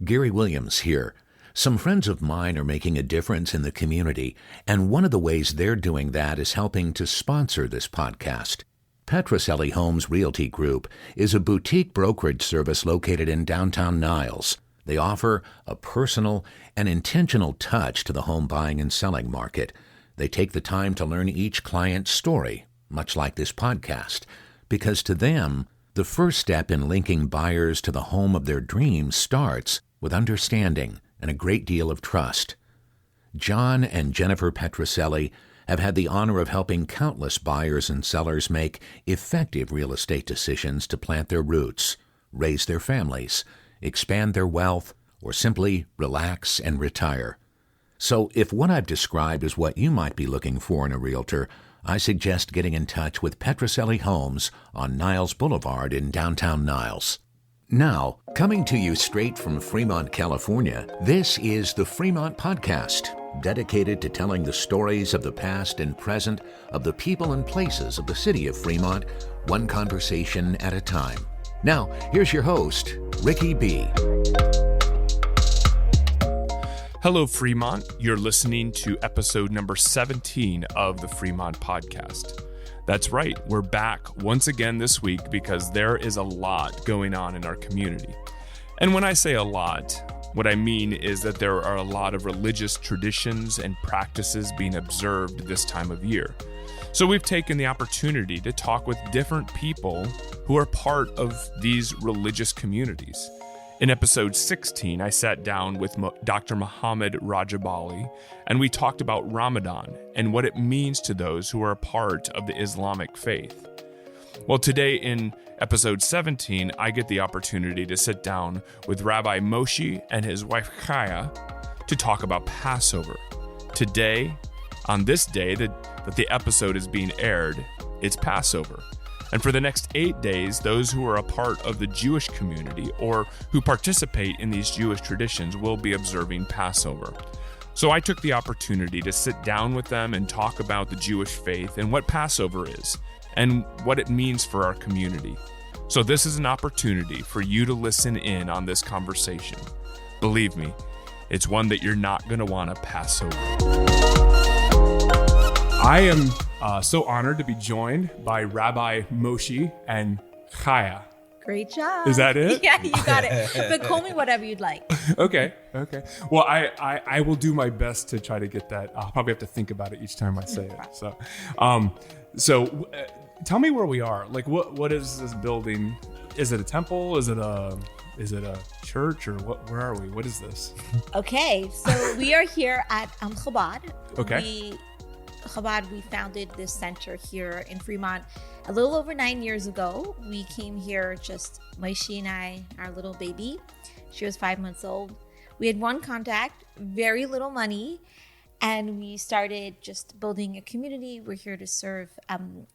Gary Williams here. Some friends of mine are making a difference in the community, and one of the ways they're doing that is helping to sponsor this podcast. Petroselli Homes Realty Group is a boutique brokerage service located in downtown Niles. They offer a personal and intentional touch to the home buying and selling market. They take the time to learn each client's story, much like this podcast, because to them, the first step in linking buyers to the home of their dreams starts with understanding and a great deal of trust. John and Jennifer Petroselli have had the honor of helping countless buyers and sellers make effective real estate decisions to plant their roots, raise their families, expand their wealth, or simply relax and retire. So if what I've described is what you might be looking for in a realtor, I suggest getting in touch with Petroselli Homes on Niles Boulevard in downtown Niles. Now, coming to you straight from Fremont, California, this is the Fremont Podcast, dedicated to telling the stories of the past and present of the people and places of the city of Fremont, one conversation at a time. Now, here's your host, Ricky B. Hello, Fremont. You're listening to episode number 17 of the Fremont Podcast. That's right. We're back once again this week because there is a lot going on in our community. And when I say a lot, what I mean is that there are a lot of religious traditions and practices being observed this time of year. So we've taken the opportunity to talk with different people who are part of these religious communities. In episode 16, I sat down with Dr. Muhammad Rajabali, and we talked about Ramadan and what it means to those who are a part of the Islamic faith. Well, today in episode 17, I get the opportunity to sit down with Rabbi Moshe and his wife Chaya to talk about Passover. Today, on this day that the episode is being aired, it's Passover. And for the next 8 days, those who are a part of the Jewish community or who participate in these Jewish traditions will be observing Passover. So I took the opportunity to sit down with them and talk about the Jewish faith and what Passover is and what it means for our community. So this is an opportunity for you to listen in on this conversation. Believe me, it's one that you're not going to want to pass over. I am so honored to be joined by Rabbi Moshe and Chaya. Great job. Is that it? Yeah, you got it. But call me whatever you'd like. Okay. Well, I will do my best to try to get that. I'll probably have to think about it each time I say it. So, tell me where we are. Like, what is this building? Is it a temple? Is it a church, or what? Where are we? What is this? Okay, so we are here at Chabad. Okay. Chabad, we founded this center here in Fremont a little over 9 years ago. We came here, just Moshe and I, our little baby. She was 5 months old. We had one contact, very little money, and we started just building a community. We're here to serve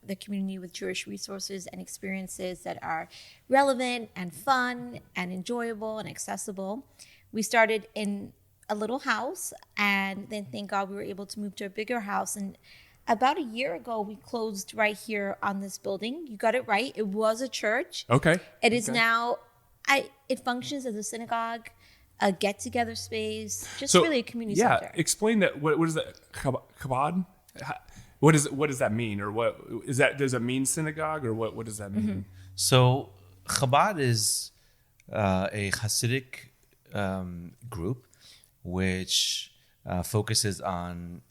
the community with Jewish resources and experiences that are relevant and fun and enjoyable and accessible. We started in a little house, and then thank God we were able to move to a bigger house. And about a year ago, we closed right here on this building. You got it right. It was a church. Okay. It is now, it functions as a synagogue, a get-together space, just really a community center. Yeah, explain that. What is that? Chabad? What does that mean? Or what is that? Does it mean synagogue, or what does that mean? Mm-hmm. So Chabad is a Hasidic group which focuses on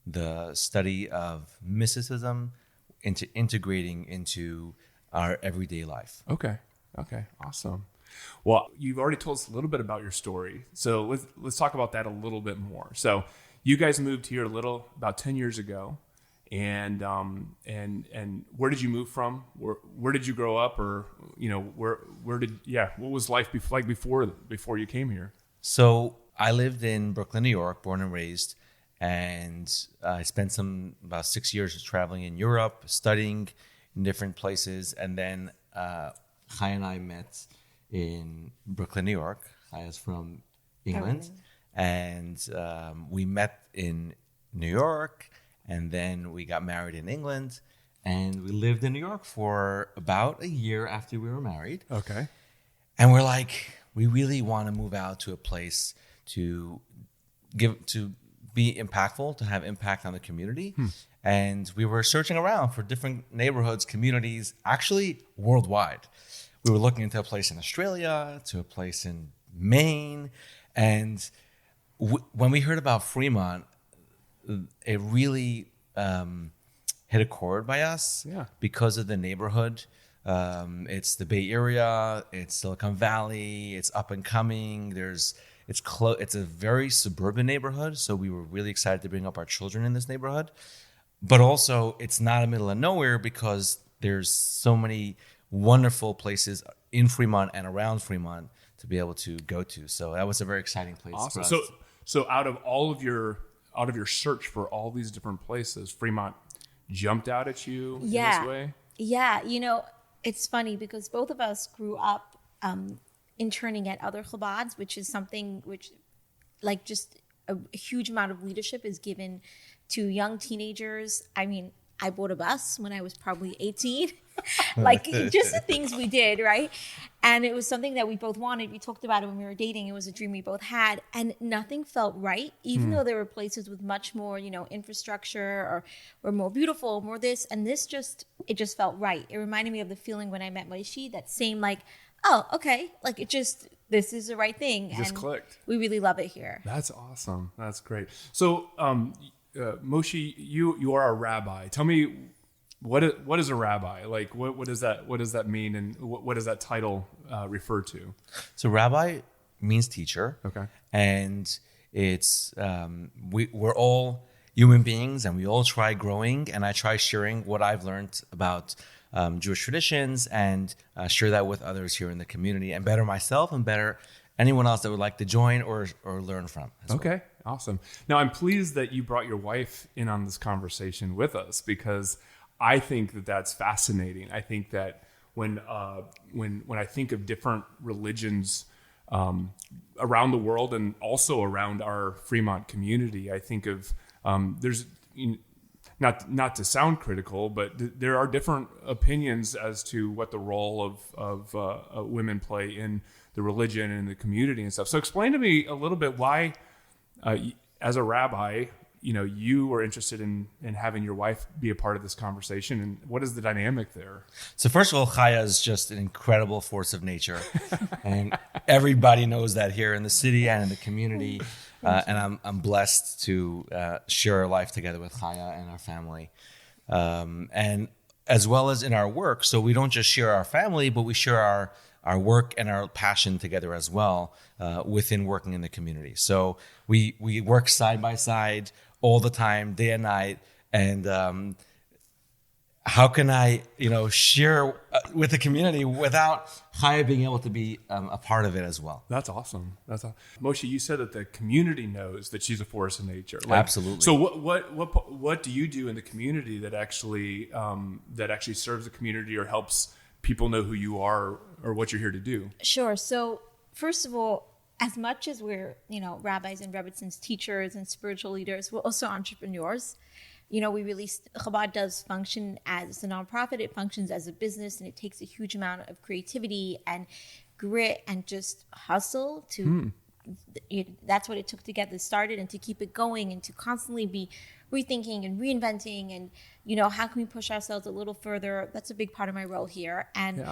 the study of mysticism integrating into our everyday life. Okay, awesome. Well, you've already told us a little bit about your story, so let's talk about that a little bit more. So you guys moved here about 10 years ago, and where did you move from? Where did you grow up, or what was life like before you came here? So I lived in Brooklyn, New York, born and raised, and I spent about 6 years traveling in Europe, studying in different places, and then Chaya and I met in Brooklyn, New York. Chaya's from England, and we met in New York, and then we got married in England, and we lived in New York for about a year after we were married. Okay. And we're like, we really want to move out to a place to be impactful, to have impact on the community. And we were searching around for different neighborhoods, communities, actually worldwide. We were looking into a place in Australia, to a place in Maine. And when we heard about Fremont, it really hit a chord by us because of the neighborhood. It's the Bay Area, it's Silicon Valley, it's up and coming. It's a very suburban neighborhood, so we were really excited to bring up our children in this neighborhood. But also, it's not a middle of nowhere because there's so many wonderful places in Fremont and around Fremont to be able to go to. So that was a very exciting place for us. So out of your search for all these different places, Fremont jumped out at you in this way? Yeah, it's funny because both of us grew up interning at other Chabads, which is something which, like, just a huge amount of leadership is given to young teenagers. I mean, I bought a bus when I was probably 18. Like, just the things we did, right? And it was something that we both wanted. We talked about it when we were dating. It was a dream we both had. And nothing felt right, even though there were places with much more, infrastructure or more beautiful, more this. And it just felt right. It reminded me of the feeling when I met Moshe, that same, like, oh, okay. Like, this is the right thing. It just clicked. We really love it here. That's awesome. That's great. So, Moshe, you are a rabbi. Tell me, what is a rabbi? Like, what does that mean, and what does that title refer to? So rabbi means teacher. Okay. And it's we're all human beings, and we all try growing, and I try sharing what I've learned about Jewish traditions and share that with others here in the community, and better myself and better anyone else that would like to join or learn from. Okay, awesome. Now, I'm pleased that you brought your wife in on this conversation with us, because I think that that's fascinating. I think that when I think of different religions around the world and also around our Fremont community, I think of there's not to sound critical, but there are different opinions as to what the role of women play in the religion and the community and stuff. So explain to me a little bit why, as a rabbi, you were interested in having your wife be a part of this conversation, and what is the dynamic there? So first of all, Chaya is just an incredible force of nature, and everybody knows that here in the city and in the community. And I'm blessed to share our life together with Chaya and our family, and as well as in our work. So we don't just share our family, but we share our work and our passion together as well within working in the community. So we work side by side all the time, day and night. And how can I, share with the community without Chaya being able to be a part of it as well? That's awesome. Moshe, you said that the community knows that she's a force of nature. Absolutely. So what do you do in the community that actually serves the community or helps people know who you are or what you're here to do? Sure. So first of all, as much as we're, rabbis and rebbitzins, teachers and spiritual leaders, we're also entrepreneurs. Chabad does function as a nonprofit. It functions as a business, and it takes a huge amount of creativity and grit and just hustle to. That's what it took to get this started and to keep it going and to constantly be rethinking and reinventing and, how can we push ourselves a little further? That's a big part of my role here. And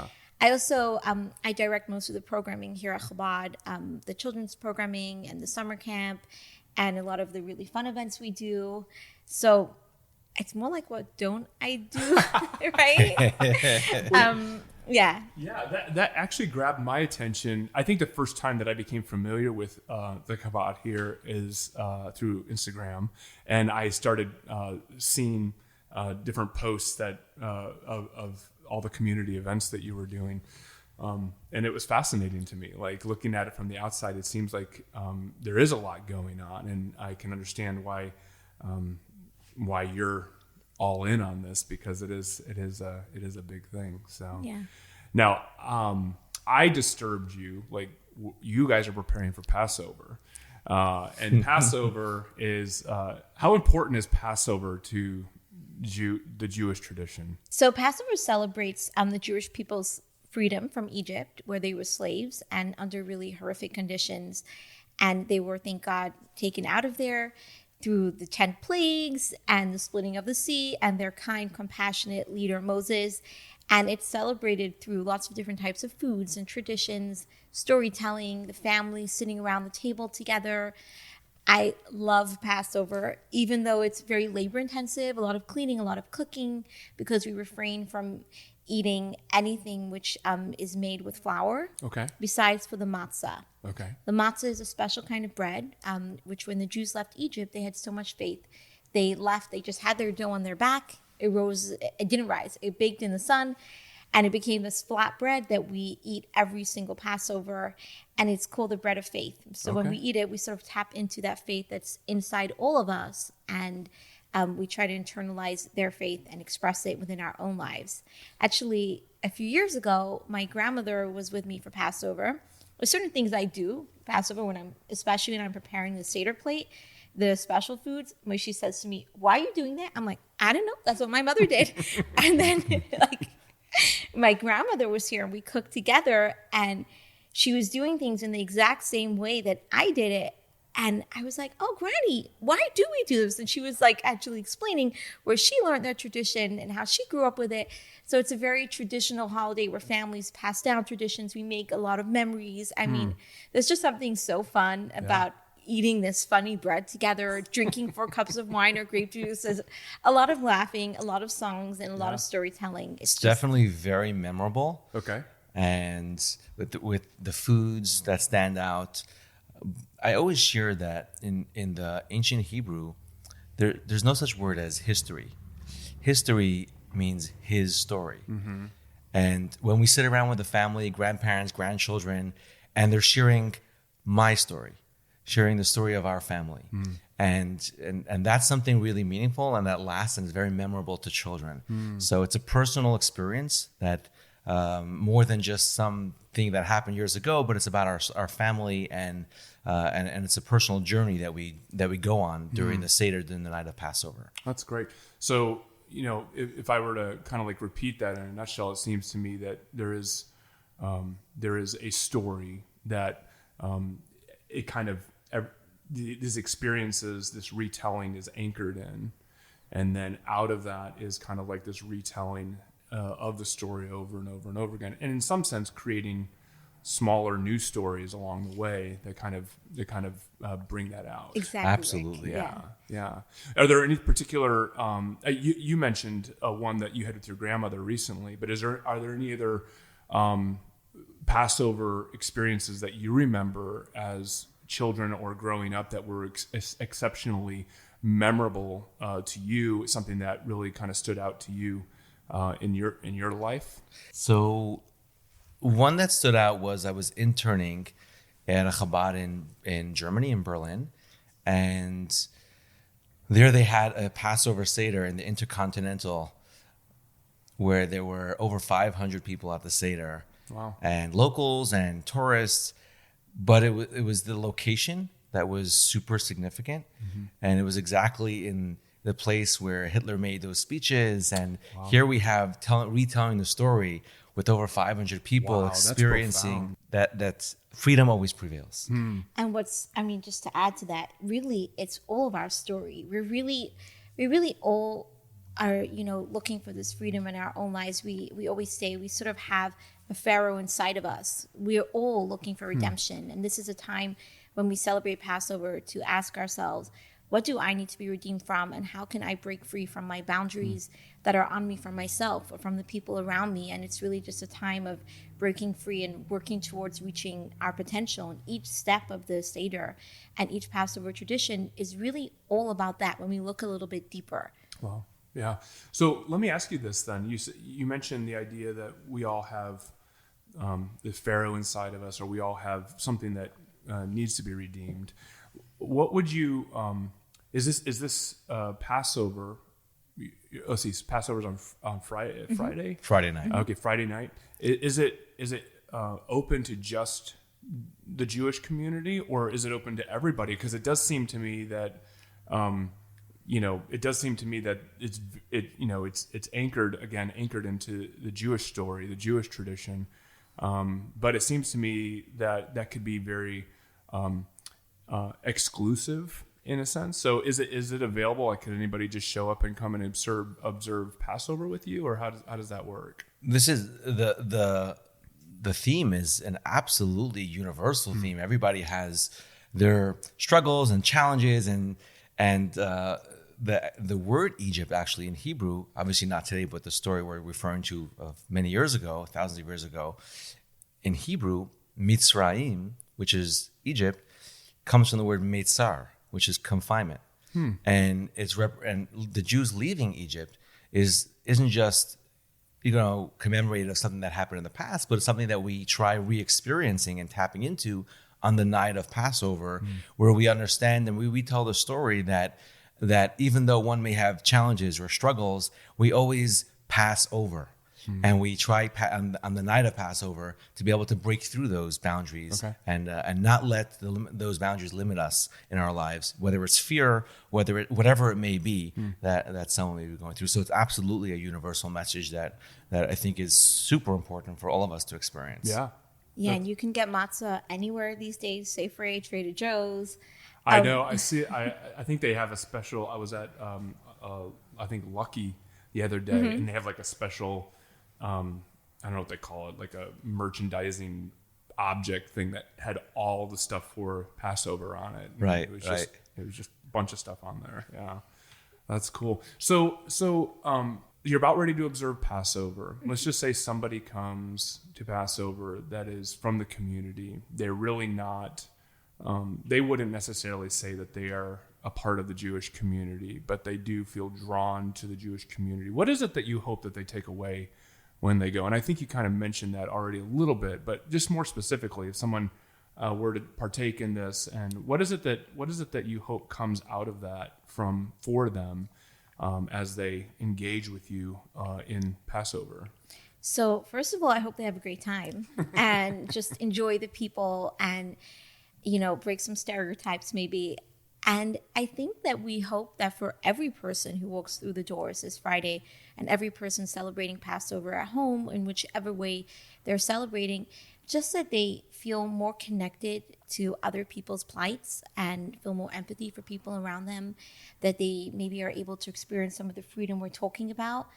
I also, I direct most of the programming here at Chabad, the children's programming and the summer camp and a lot of the really fun events we do. So it's more like, what don't I do, right? Yeah. That actually grabbed my attention. I think the first time that I became familiar with the Chabad here is through Instagram, and I started seeing different posts that of all the community events that you were doing, and it was fascinating to me. Like, looking at it from the outside, it seems like there is a lot going on, and I can understand why you're all in on this, because it is a big thing. So yeah. Now, I disturbed you. Like, you guys are preparing for Passover, and Passover is how important is Passover to the Jewish tradition? So Passover celebrates the Jewish people's freedom from Egypt, where they were slaves and under really horrific conditions. And they were, thank God, taken out of there through the 10 plagues and the splitting of the sea and their kind, compassionate leader, Moses. And it's celebrated through lots of different types of foods and traditions, storytelling, the family sitting around the table together. I love Passover, even though it's very labor intensive, a lot of cleaning, a lot of cooking, because we refrain from eating anything which is made with flour. Okay. Besides for the matzah. Okay. The matzah is a special kind of bread, which when the Jews left Egypt, they had so much faith. They just had their dough on their back. It didn't rise. It baked in the sun, and it became this flat bread that we eat every single Passover, and it's called the bread of faith. So when we eat it, we sort of tap into that faith that's inside all of us, and we try to internalize their faith and express it within our own lives. Actually, a few years ago, my grandmother was with me for Passover. There's certain things I do Passover especially when I'm preparing the Seder plate, the special foods. When she says to me, "Why are you doing that?" I'm like, "I don't know. That's what my mother did." And then my grandmother was here and we cooked together, and she was doing things in the exact same way that I did it. And I was like, "Oh, Granny, why do we do this?" And she was actually explaining where she learned that tradition and how she grew up with it. So it's a very traditional holiday where families pass down traditions. We make a lot of memories. I mean, there's just something so fun about eating this funny bread together, drinking 4 cups of wine or grape juice. There's a lot of laughing, a lot of songs, and a lot of storytelling. It's definitely very memorable. Okay. And with the foods that stand out, I always share that in the ancient Hebrew, there's no such word as history. History means his story. Mm-hmm. And when we sit around with the family, grandparents, grandchildren, and they're sharing my story, sharing the story of our family. And that's something really meaningful and that lasts and is very memorable to children. So it's a personal experience that more than just something that happened years ago, but it's about our family and it's a personal journey that we go on during the Seder, during the night of Passover. That's great. So, if I were to kind of repeat that in a nutshell, it seems to me that there is a story that it kind of these experiences, this retelling is anchored in, and then out of that is kind of this retelling of the story over and over and over again, and in some sense creating smaller new stories along the way that kind of bring that out. Exactly. Absolutely. Yeah. Are there any particular? You mentioned one that you had with your grandmother recently, but are there any other Passover experiences that you remember as children or growing up that were exceptionally memorable to you? Something that really kind of stood out to you in your life? So one that stood out was I was interning at a Chabad in Germany, in Berlin, and there they had a Passover Seder in the Intercontinental where there were over 500 people at the Seder. Wow. And locals and tourists, but it was the location that was super significant, and it was exactly in the place where Hitler made those speeches, and here we have retelling the story with over 500 people experiencing that freedom always prevails. And just to add to that, really, it's all of our story. We really all are, looking for this freedom in our own lives. We always say we sort of have a Pharaoh inside of us. We're all looking for redemption. And this is a time when we celebrate Passover to ask ourselves, what do I need to be redeemed from? And how can I break free from my boundaries that are on me from myself or from the people around me? And it's really just a time of breaking free and working towards reaching our potential. And each step of the Seder and each Passover tradition is really all about that when we look a little bit deeper. Wow. Yeah. So let me ask you this then. You mentioned the idea that we all have the Pharaoh inside of us, or we all have something that needs to be redeemed. What would you? Is this Passover? Let's see. Passover's on Friday. Friday. Friday night. Okay, Friday night. Is it open to just the Jewish community, or is it open to everybody? Because it does seem to me that. It's anchored into the Jewish story, the Jewish tradition. But it seems to me that could be very exclusive in a sense. So is it available? Like, could anybody just show up and come and observe Passover with you, or how does that work? This is the theme is an absolutely universal theme. Everybody has their struggles and challenges, and the word Egypt actually in Hebrew, obviously not today, but the story we're referring to of many years ago, thousands of years ago, in Hebrew, Mitzrayim, which is Egypt, comes from the word Meitzar, which is confinement. And and the Jews leaving Egypt isn't just commemorated of something that happened in the past, but it's something that we try re-experiencing and tapping into on the night of Passover, where we understand and we tell the story that even though one may have challenges or struggles, we always pass over. And we try on the night of Passover to be able to break through those boundaries and not let those boundaries limit us in our lives, whether it's fear, whatever it may be that someone may be going through. So it's absolutely a universal message that I think is super important for all of us to experience. Yeah, and you can get matzah anywhere these days, Safeway, Trader Joe's. I know. I see. I think they have a special. I was at I think Lucky the other day, and they have like a special. I don't know what they call it, like a merchandising object thing that had all the stuff for Passover on it. Right. It was just a bunch of stuff on there. Yeah, that's cool. So you're about ready to observe Passover. Let's just say somebody comes to Passover that is from the community. They're really not. They wouldn't necessarily say that they are a part of the Jewish community, but they do feel drawn to the Jewish community. What is it that you hope that they take away when they go? And I think you kind of mentioned that already a little bit, but just more specifically, if someone were to partake in this, and what is it that you hope comes out of that for them as they engage with you in Passover? So first of all, I hope they have a great time and just enjoy the people and, break some stereotypes maybe. And I think that we hope that for every person who walks through the doors this Friday and every person celebrating Passover at home, in whichever way they're celebrating, just that they feel more connected to other people's plights and feel more empathy for people around them, that they maybe are able to experience some of the freedom we're talking about.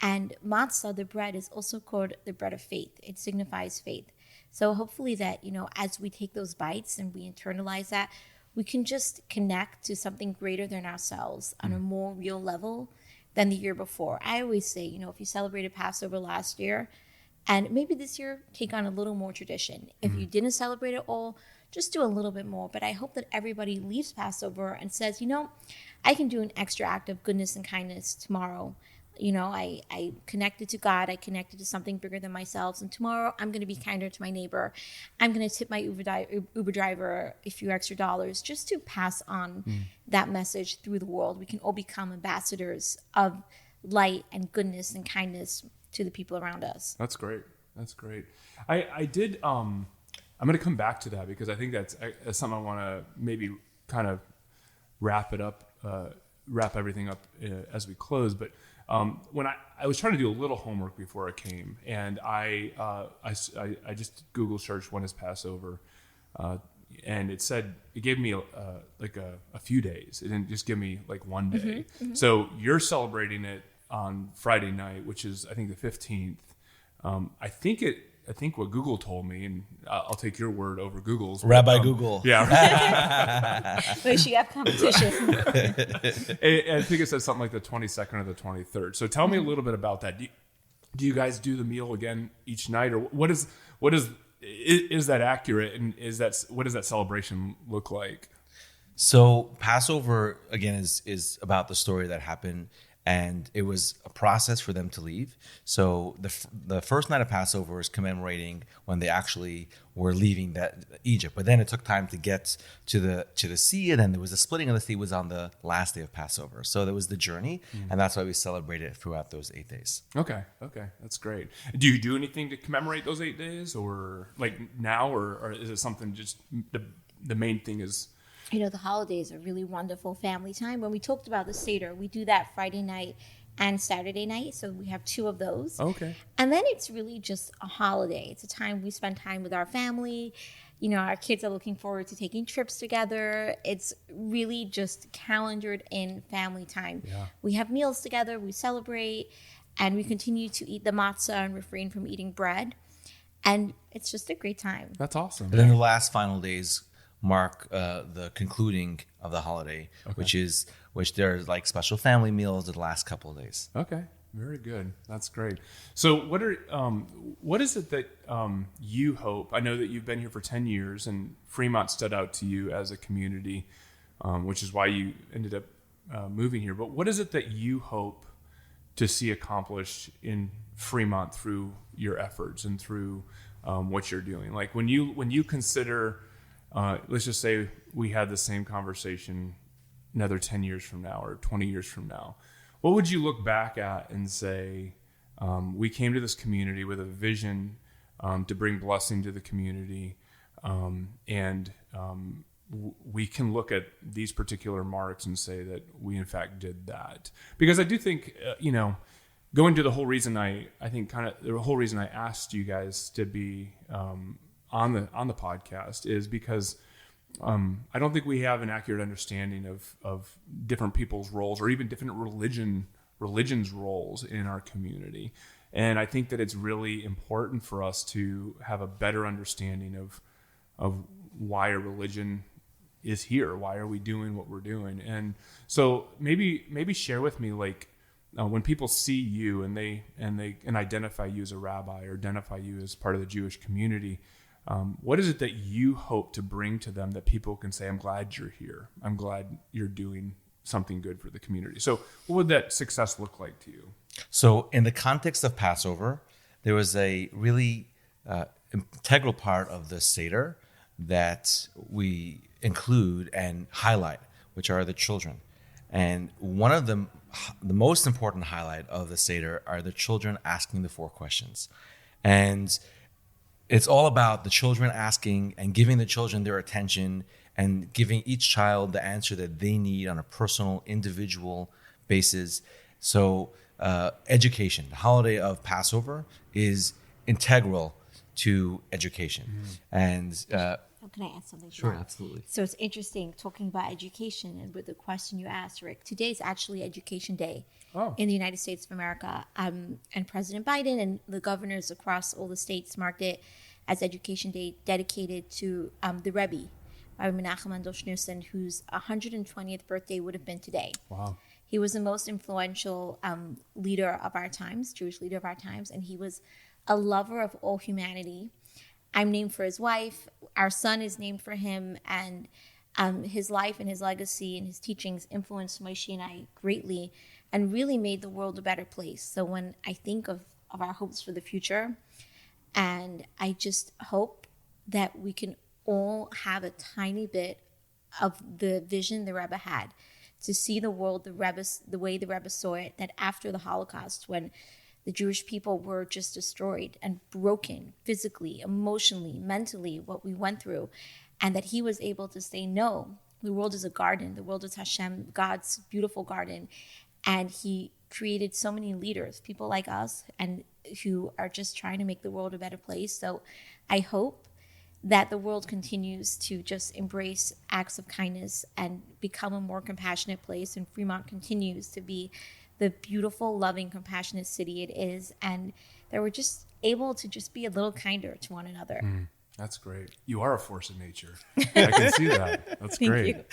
And matzah, the bread, is also called the bread of faith. It signifies faith. So hopefully that, as we take those bites and we internalize that, we can just connect to something greater than ourselves on a more real level than the year before. I always say, if you celebrated Passover last year, and maybe this year, take on a little more tradition. If you didn't celebrate it all, just do a little bit more. But I hope that everybody leaves Passover and says, I can do an extra act of goodness and kindness tomorrow. I connected to God. I connected to something bigger than myself. And tomorrow I'm going to be kinder to my neighbor. I'm going to tip my Uber driver a few extra dollars just to pass on that message through the world. We can all become ambassadors of light and goodness and kindness to the people around us. That's great. I did. I'm going to come back to that because I think that's something I want to maybe kind of wrap everything up as we close. But when I was trying to do a little homework before I came, and I just Google searched when is Passover, and it gave me a few days. It didn't just give me like one day. So you're celebrating it on Friday night, which is I think the 15th. I think what Google told me, and I'll take your word over Google's. Rabbi Google. Yeah. But she have competition. I think it says something like the 22nd or the 23rd. So tell me a little bit about that. Do you guys do the meal again each night, or what is that accurate? And what does that celebration look like? So Passover again is about the story that happened. And it was a process for them to leave. So the first night of Passover is commemorating when they actually were leaving Egypt. But then it took time to get to the sea, and then there was the splitting of the sea was on the last day of Passover. So there was the journey, and that's why we celebrate it throughout those 8 days. Okay, that's great. Do you do anything to commemorate those 8 days, or like now, or is it something just the main thing is? The holidays are really wonderful family time. When we talked about the Seder, we do that Friday night and Saturday night. So we have 2 of those. Okay. And then it's really just a holiday. It's a time we spend time with our family. You know, our kids are looking forward to taking trips together. It's really just calendared in family time. Yeah. We have meals together, we celebrate, and we continue to eat the matzah and refrain from eating bread. And it's just a great time. That's awesome. And then the last final days mark the concluding of the holiday, which there's like special family meals the last couple of days. Okay, very good. That's great. So what is it that you hope? I know that you've been here for 10 years, and Fremont stood out to you as a community, which is why you ended up moving here. But what is it that you hope to see accomplished in Fremont through your efforts and through what you're doing? Like when you consider, let's just say we had the same conversation another 10 years from now or 20 years from now, what would you look back at and say, we came to this community with a vision to bring blessing to the community, and we can look at these particular marks and say that we in fact did that? Because I do think, going to the whole reason I asked you guys to be on the podcast is because I don't think we have an accurate understanding of different people's roles or even different religion's roles in our community. And I think that it's really important for us to have a better understanding of why a religion is here. Why are we doing what we're doing? And so maybe share with me, like, when people see you and they identify you as a rabbi or identify you as part of the Jewish community, what is it that you hope to bring to them that people can say, I'm glad you're here. I'm glad you're doing something good for the community. So what would that success look like to you? So in the context of Passover, there was a really integral part of the Seder that we include and highlight, which are the children. And one of the most important highlight of the Seder are the children asking the 4 questions. And it's all about the children asking and giving the children their attention and giving each child the answer that they need on a personal, individual basis. So education, the holiday of Passover, is integral to education. And can I add something? Sure, absolutely. So it's interesting talking about education, and with the question you asked, Rick, today is actually Education Day in the United States of America. And President Biden and the governors across all the states marked it as Education Day, dedicated to the Rebbe, Rabbi Menachem Mendel Schneerson, whose 120th birthday would have been today. Wow. He was the most influential leader of our times, Jewish leader of our times, and he was a lover of all humanity. I'm named for his wife. Our son is named for him, and his life and his legacy and his teachings influenced Moshe and I greatly and really made the world a better place. So when I think of our hopes for the future, and I just hope that we can all have a tiny bit of the vision the Rebbe had, to see the world the way the Rebbe saw it, that after the Holocaust, when the Jewish people were just destroyed and broken physically, emotionally, mentally, what we went through, and that he was able to say, no, the world is a garden. The world is Hashem, God's beautiful garden. And he created so many leaders, people like us, and who are just trying to make the world a better place. So I hope that the world continues to just embrace acts of kindness and become a more compassionate place, and Fremont continues to be the beautiful, loving, compassionate city it is, and that we're just able to just be a little kinder to one another. That's great. You are a force of nature. I can see that. That's great.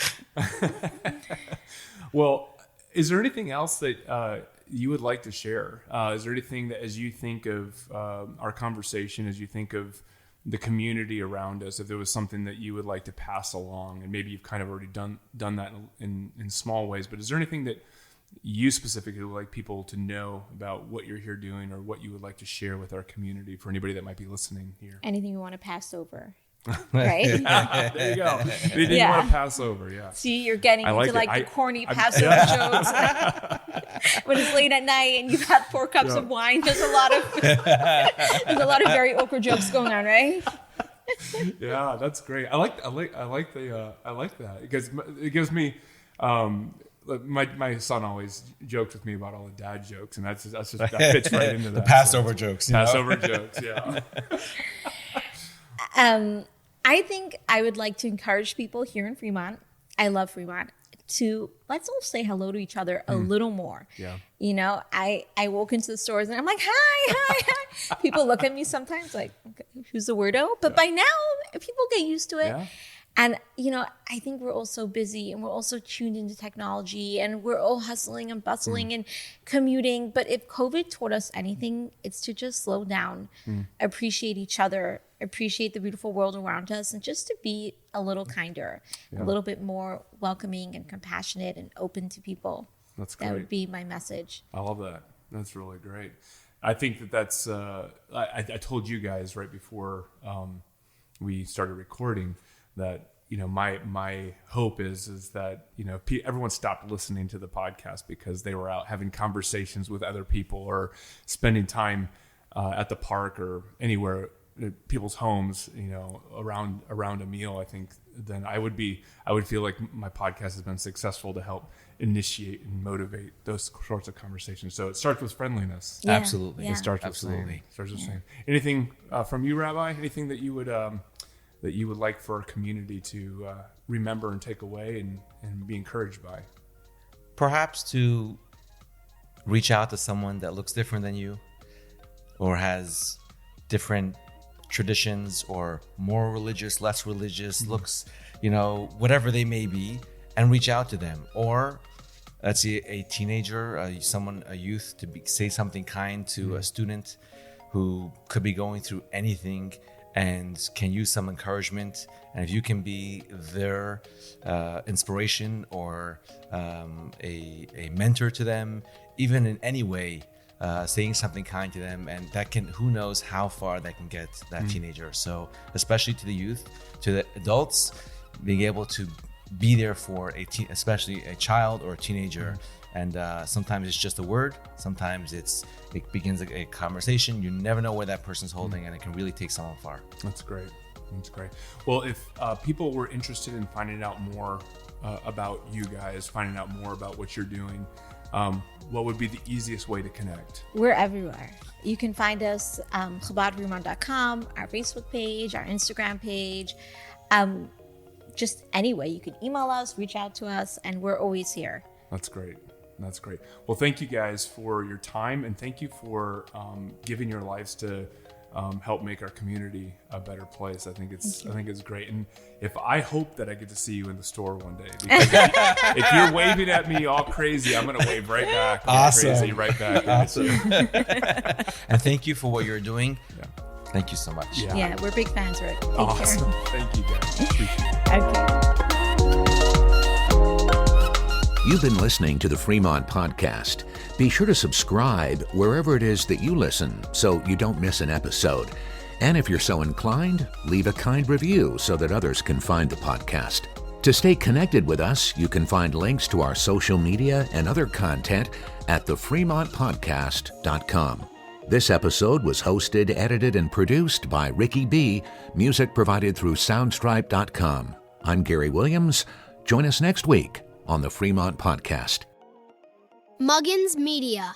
Well, is there anything else that you would like to share? Is there anything that, as you think of our conversation, as you think of the community around us, if there was something that you would like to pass along, and maybe you've kind of already done that in small ways, but is there anything that you specifically would like people to know about what you're here doing, or what you would like to share with our community for anybody that might be listening here? Anything you want to pass over, right? There you go. Anything you want to pass over, yeah. See, you're getting into the corny Passover jokes. When it's late at night and you've had 4 cups of wine, there's a lot of very awkward jokes going on, right? Yeah, that's great. I like that because it gives me my son always joked with me about all the dad jokes, and that fits right into that. The Passover jokes. Passover jokes, yeah. I think I would like to encourage people here in Fremont. I love Fremont. Let's all say hello to each other a little more. Yeah. I walk into the stores and I'm like, hi. People look at me sometimes like, okay, who's the weirdo? But by now, people get used to it. Yeah. And, I think we're all so busy and we're also tuned into technology and we're all hustling and bustling and commuting. But if COVID taught us anything, it's to just slow down, appreciate each other, appreciate the beautiful world around us, and just to be a little kinder, a little bit more welcoming and compassionate and open to people. That's great. That would be my message. I love that. That's really great. I think that's, I told you guys right before we started recording that, my hope is that, everyone stopped listening to the podcast because they were out having conversations with other people or spending time at the park or anywhere, people's homes, around a meal. I think then I would feel like my podcast has been successful to help initiate and motivate those sorts of conversations. So it starts with friendliness. Yeah, Absolutely. yeah. It starts with saying. Anything from you, Rabbi? Anything that you would like for our community to remember and take away and be encouraged by? Perhaps to reach out to someone that looks different than you or has different traditions or more religious, less religious looks, whatever they may be, and reach out to them. Or let's say a teenager, a youth, to say something kind to a student who could be going through anything and can use some encouragement. And if you can be their inspiration or a mentor to them, even in any way, saying something kind to them, and that can, who knows how far that can get that teenager. So especially to the youth, to the adults, being able to be there for especially a child or a teenager. And sometimes it's just a word. Sometimes it begins a conversation. You never know where that person's holding, and it can really take someone far. That's great. Well, if people were interested in finding out more about you guys, finding out more about what you're doing, what would be the easiest way to connect? We're everywhere. You can find us chabadfremont.com, our Facebook page, our Instagram page. Just any way. You can email us, reach out to us, and we're always here. That's great. Well, thank you guys for your time, and thank you for giving your lives to help make our community a better place. I think it's great. And I hope that I get to see you in the store one day, because if you're waving at me all crazy, I'm going to wave right back. Awesome. Crazy right back. Awesome. And thank you for what you're doing. Yeah. Thank you so much. Yeah, we're big fans, Rick. Take Awesome. care. Thank you guys. Appreciate it. Okay. You've been listening to the Fremont Podcast. Be sure to subscribe wherever it is that you listen so you don't miss an episode. And if you're so inclined, leave a kind review so that others can find the podcast. To stay connected with us, you can find links to our social media and other content at thefremontpodcast.com. This episode was hosted, edited, and produced by Ricky B. Music provided through Soundstripe.com. I'm Gary Williams. Join us next week on the Fremont Podcast. Muggins Media.